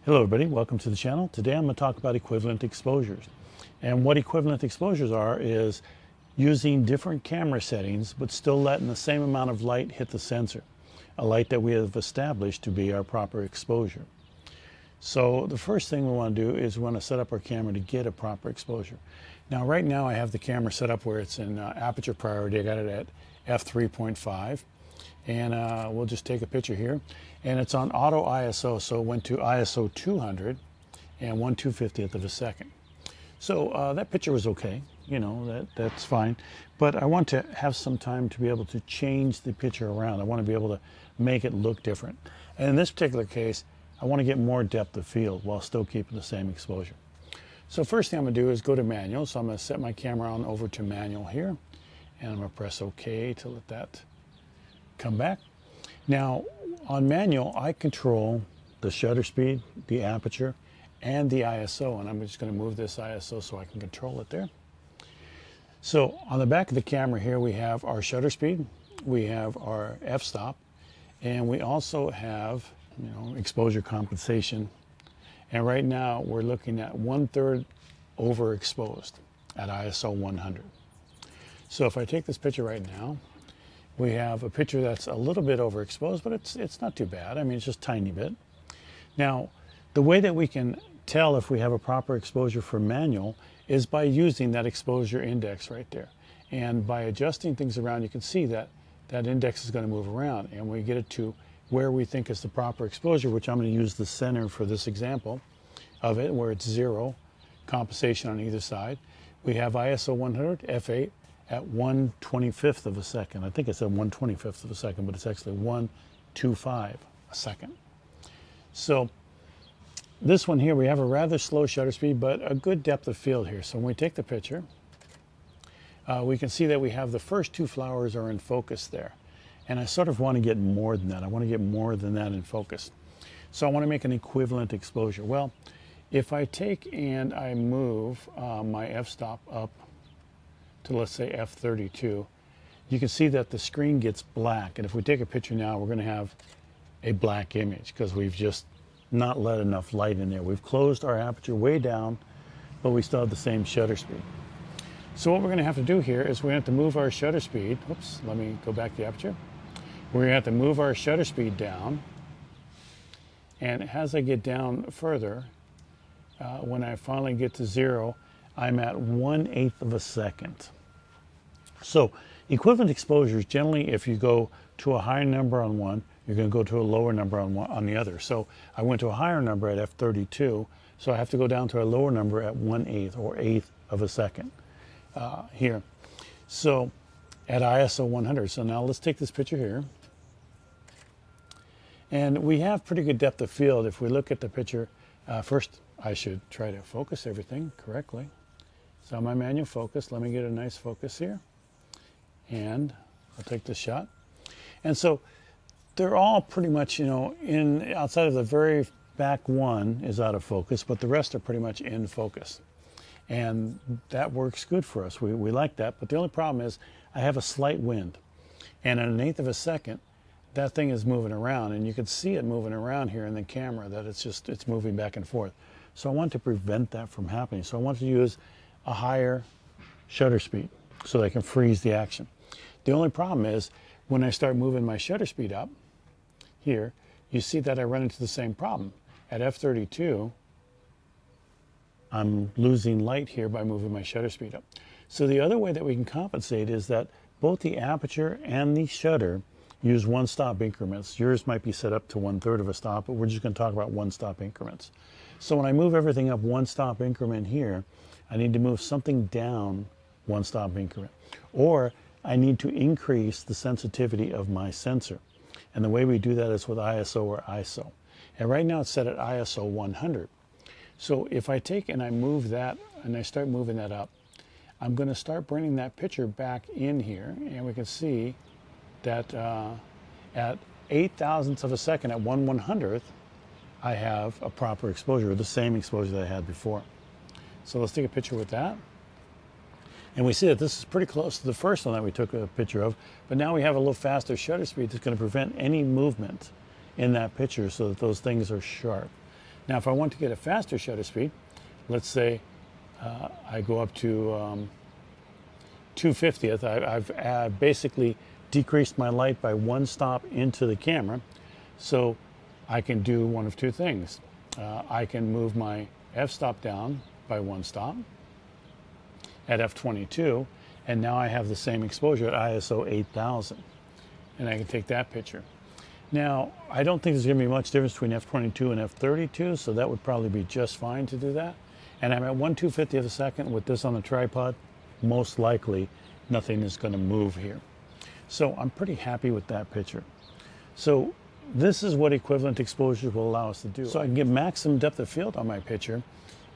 Hello everybody, welcome to the channel. Today I'm going to talk about equivalent exposures. And what equivalent exposures are is using different camera settings but still letting the same amount of light hit the sensor. A light that we have established to be our proper exposure. So the first thing we want to do is we want to set up our camera to get a proper exposure. Now right now I have the camera set up where it's in aperture priority. I got it at f3.5. And we'll just take a picture here, and it's on auto ISO, so it went to ISO 200 and 1/250th of a second. So that picture was okay, you know, that's fine, but I want to have some time to be able to change the picture around. I want to be able to make it look different, and in this particular case I want to get more depth of field while still keeping the same exposure. So first thing I'm going to do is go to manual, so I'm going to set my camera on over to manual here, and I'm going to press OK to let that come back. Now on manual I control the shutter speed, the aperture, and the ISO, and I'm just going to move this ISO so I can control it there. So on the back of the camera here we have our shutter speed, we have our f-stop, and we also have, you know, exposure compensation, and right now we're looking at 1/3 overexposed at ISO 100. So if I take this picture right now, we have a picture that's a little bit overexposed, but it's not too bad. I mean, it's just a tiny bit. Now, the way that we can tell if we have a proper exposure for manual is by using that exposure index right there. And by adjusting things around, you can see that that index is going to move around, and we get it to where we think is the proper exposure, which I'm going to use the center for this example of it, where it's 0, compensation on either side. We have ISO 100, f8, at 1/25th of a second. I think it said 1/25th of a second, but it's actually 125 a second. So this one here, we have a rather slow shutter speed, but a good depth of field here. So when we take the picture, we can see that we have the first 2 flowers are in focus there. And I sort of want to get more than that. I want to get more than that in focus. So I want to make an equivalent exposure. Well, if I take and I move my f-stop up to, let's say, f32, you can see that the screen gets black. And if we take a picture now, we're going to have a black image because we've just not let enough light in there. We've closed our aperture way down, but we still have the same shutter speed. So what we're going to have to do here is we're going to have to move our shutter speed. Oops, let me go back to the aperture. We're going to have to move our shutter speed down. And as I get down further, when I finally get to 0, I'm at 1/8 of a second. So equivalent exposures, generally if you go to a higher number on one, you're going to go to a lower number on the other. So I went to a higher number at f32, so I have to go down to a lower number at 1/8 or 1/8 of a second here. So at ISO 100. So now let's take this picture here. And we have pretty good depth of field. If we look at the picture, first I should try to focus everything correctly. So my manual focus, let me get a nice focus here. And I'll take this shot. And so they're all pretty much, you know, outside of the very back one is out of focus, but the rest are pretty much in focus. And that works good for us. We like that, but the only problem is I have a slight wind. And at 1/8 of a second, that thing is moving around, and you can see it moving around here in the camera, that it's moving back and forth. So I want to prevent that from happening. So I want to use a higher shutter speed so that I can freeze the action. The only problem is when I start moving my shutter speed up here, you see that I run into the same problem. At f32, I'm losing light here by moving my shutter speed up. So the other way that we can compensate is that both the aperture and the shutter use 1-stop increments. Yours might be set up to 1/3 of a stop, but we're just going to talk about 1-stop increments. So when I move everything up 1-stop increment here, I need to move something down 1-stop increment. Or I need to increase the sensitivity of my sensor. And the way we do that is with ISO or ISO. And right now it's set at ISO 100. So if I take and I move that and I start moving that up, I'm going to start bringing that picture back in here, and we can see that at 8,000ths of a second, at 1/100th, I have a proper exposure, the same exposure that I had before. So let's take a picture with that. And we see that this is pretty close to the first one that we took a picture of, but now we have a little faster shutter speed that's going to prevent any movement in that picture so that those things are sharp. Now, if I want to get a faster shutter speed, let's say I go up to 2/50th. I've basically decreased my light by 1 stop into the camera, so I can do one of two things. I can move my f-stop down by 1 stop at f/22, and now I have the same exposure at ISO 8000, and I can take that picture. Now, I don't think there's going to be much difference between f/22 and f/32, so that would probably be just fine to do that. And I'm at 1/250th of a second with this on the tripod. Most likely, nothing is going to move here. So I'm pretty happy with that picture. So this is what equivalent exposures will allow us to do. So I can get maximum depth of field on my picture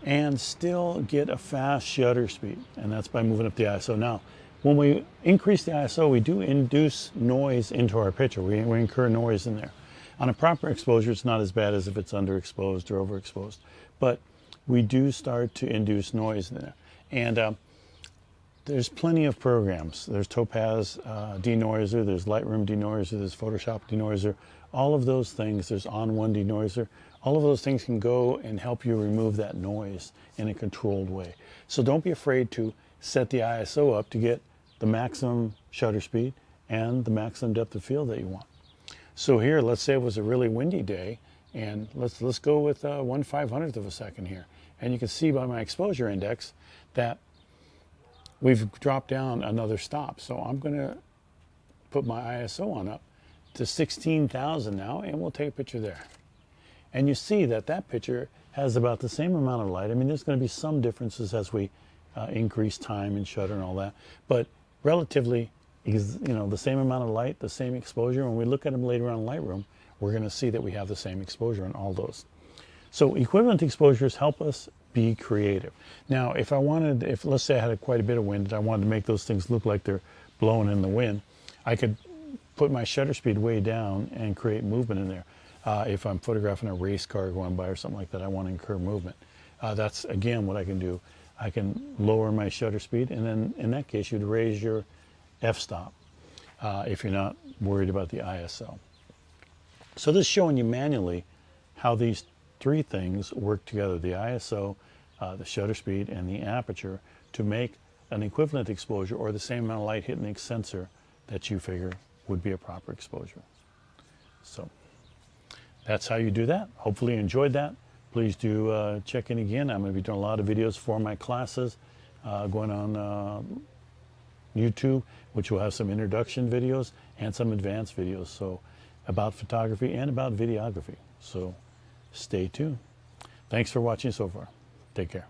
and still get a fast shutter speed, and that's by moving up the ISO. Now, when we increase the ISO, we do induce noise into our picture. We incur noise in there. On a proper exposure, it's not as bad as if it's underexposed or overexposed, but we do start to induce noise in there. And there's plenty of programs. There's Topaz denoiser, there's Lightroom denoiser, there's Photoshop denoiser. All of those things, there's On1 denoiser. All of those things can go and help you remove that noise in a controlled way. So don't be afraid to set the ISO up to get the maximum shutter speed and the maximum depth of field that you want. So here, let's say it was a really windy day, and let's go with 1/500th of a second here. And you can see by my exposure index that we've dropped down another stop. So I'm going to put my ISO on up to 16,000 now, and we'll take a picture there. And you see that that picture has about the same amount of light. I mean, there's going to be some differences as we increase time and shutter and all that, but relatively, the same amount of light, the same exposure. When we look at them later on in Lightroom, we're going to see that we have the same exposure in all those. So equivalent exposures help us be creative. Now, if let's say I had quite a bit of wind and I wanted to make those things look like they're blowing in the wind, I could put my shutter speed way down and create movement in there. If I'm photographing a race car going by or something like that, I want to incur movement. That's, again, what I can do. I can lower my shutter speed, and then in that case, you'd raise your f-stop if you're not worried about the ISO. So this is showing you manually how these three things work together: the ISO, the shutter speed, and the aperture, to make an equivalent exposure, or the same amount of light hitting the sensor that you figure would be a proper exposure. So that's how you do that. Hopefully you enjoyed that. Please do check in again. I'm going to be doing a lot of videos for my classes going on YouTube, which will have some introduction videos and some advanced videos, so about photography and about videography. So stay tuned. Thanks for watching so far. Take care.